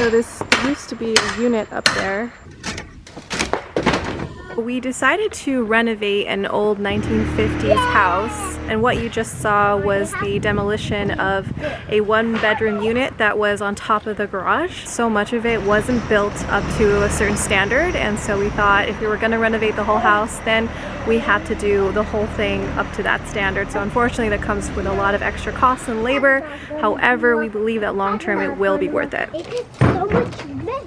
So this used to be a unit up there. We decided to renovate an old 1950s house, and what you just saw was the demolition of a one-bedroom unit that was on top of the garage. So much of it wasn't built up to a certain standard, and so we thought if we were going to renovate the whole house, then we had to do the whole thing up to that standard. So unfortunately that comes with a lot of extra costs and labor. However, we believe that long term it will be worth it. It is so much mess.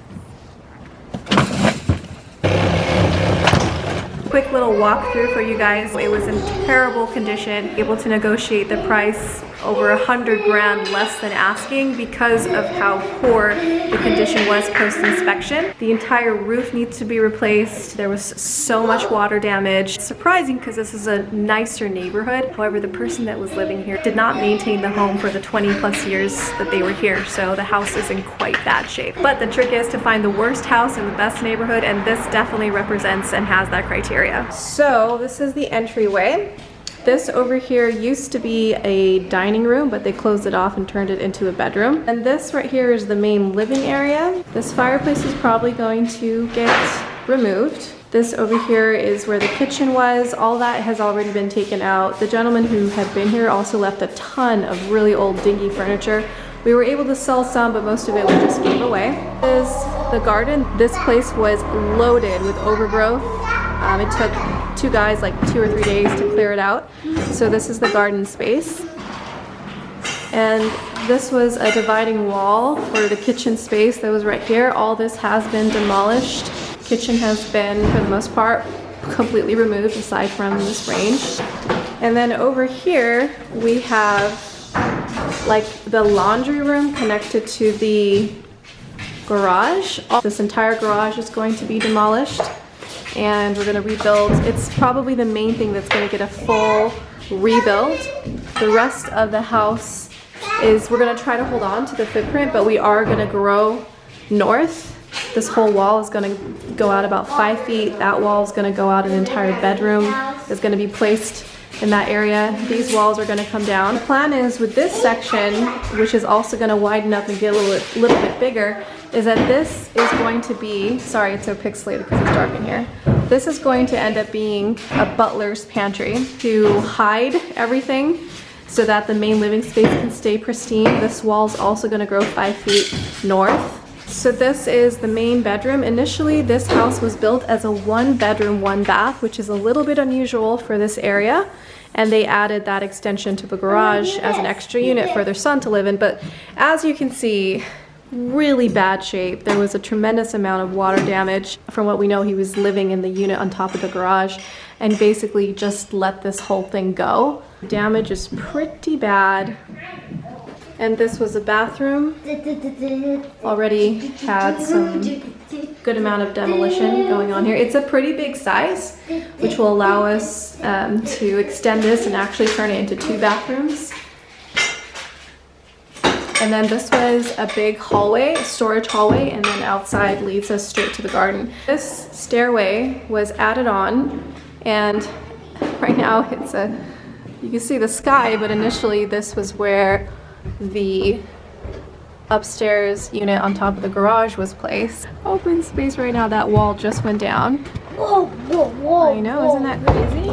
Quick little walkthrough for you guys. It was in terrible condition. Able to negotiate the price over 100 grand less than asking because of how poor the condition was post-inspection. The entire roof needs to be replaced. There was so much water damage. Surprising because this is a nicer neighborhood. However, the person that was living here did not maintain the home for the 20+ years that they were here, so the house is in quite bad shape. But the trick is to find the worst house in the best neighborhood, and this definitely represents and has that criteria. So this is the entryway. This over here used to be a dining room, but they closed it off and turned it into a bedroom. And this right here is the main living area. This fireplace is probably going to get removed. This over here is where the kitchen was. All that has already been taken out. The gentleman who had been here also left a ton of really old dingy furniture. We were able to sell some, but most of it we just gave away. This is the garden. This place was loaded with overgrowth. It took two guys like 2 or 3 days to clear it out. So this is the garden space. And this was a dividing wall for the kitchen space that was right here. All this has been demolished. Kitchen has been, for the most part, completely removed aside from this range. And then over here we have like the laundry room connected to the garage. This entire garage is going to be demolished, and we're going to rebuild. It's probably the main thing that's going to get a full rebuild. The rest of the house is, we're going to try to hold on to the footprint, but we are going to grow north. This whole wall is going to go out about 5 feet. That wall is going to go out an entire bedroom. It's going to be placed in that area. These walls are going to come down. The plan is with this section, which is also going to widen up and get a little bit bigger, is that this is going to be, sorry it's so pixelated because it's dark in here. This is going to end up being a butler's pantry to hide everything so that the main living space can stay pristine. This wall is also going to grow 5 feet north. So this is the main bedroom. Initially, this house was built as a 1-bedroom, 1-bath, which is a little bit unusual for this area. And they added that extension to the garage as an extra unit for their son to live in. But as you can see, really bad shape. There was a tremendous amount of water damage. From what we know, he was living in the unit on top of the garage and basically just let this whole thing go. Damage is pretty bad. And this was a bathroom. Already had some good amount of demolition going on here. It's a pretty big size, which will allow us to extend this and actually turn it into 2 bathrooms. And then this was a big hallway, storage hallway, and then outside leads us straight to the garden. This stairway was added on, and right now it's you can see the sky, but initially this was where the upstairs unit on top of the garage was placed. Open space right now. That wall just went down. Whoa, whoa, whoa. I know, isn't that crazy?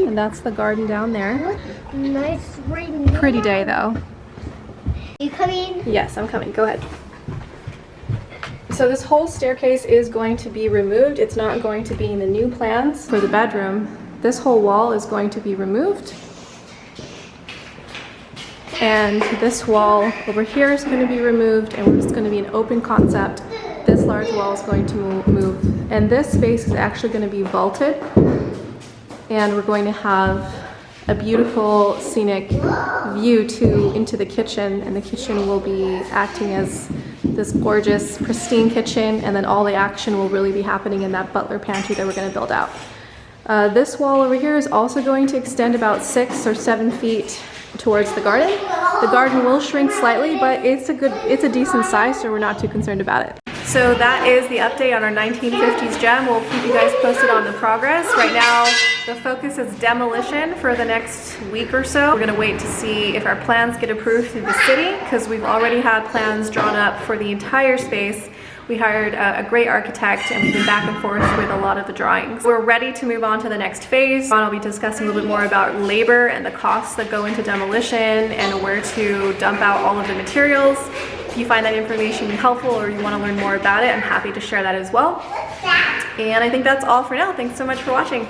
And that's the garden down there. Nice rain. Pretty day though. You coming? Yes, I'm coming. Go ahead. So this whole staircase is going to be removed. It's not going to be in the new plans for the bedroom. This whole wall is going to be removed. And this wall over here is going to be removed, and it's going to be an open concept. This large wall is going to move. And this space is actually going to be vaulted. And we're going to have a beautiful scenic view into the kitchen, and the kitchen will be acting as this gorgeous, pristine kitchen, and then all the action will really be happening in that butler pantry that we're going to build out. This wall over here is also going to extend about 6 or 7 feet towards the garden. The garden will shrink slightly, but it's a decent size, so we're not too concerned about it. So that is the update on our 1950s gem. We'll keep you guys posted on the progress. Right now, the focus is demolition for the next week or so. We're gonna wait to see if our plans get approved through the city, because we've already had plans drawn up for the entire space. We hired a great architect and we've been back and forth with a lot of the drawings. We're ready to move on to the next phase. I'll be discussing a little bit more about labor and the costs that go into demolition and where to dump out all of the materials. If you find that information helpful or you want to learn more about it, I'm happy to share that as well. And I think that's all for now. Thanks so much for watching.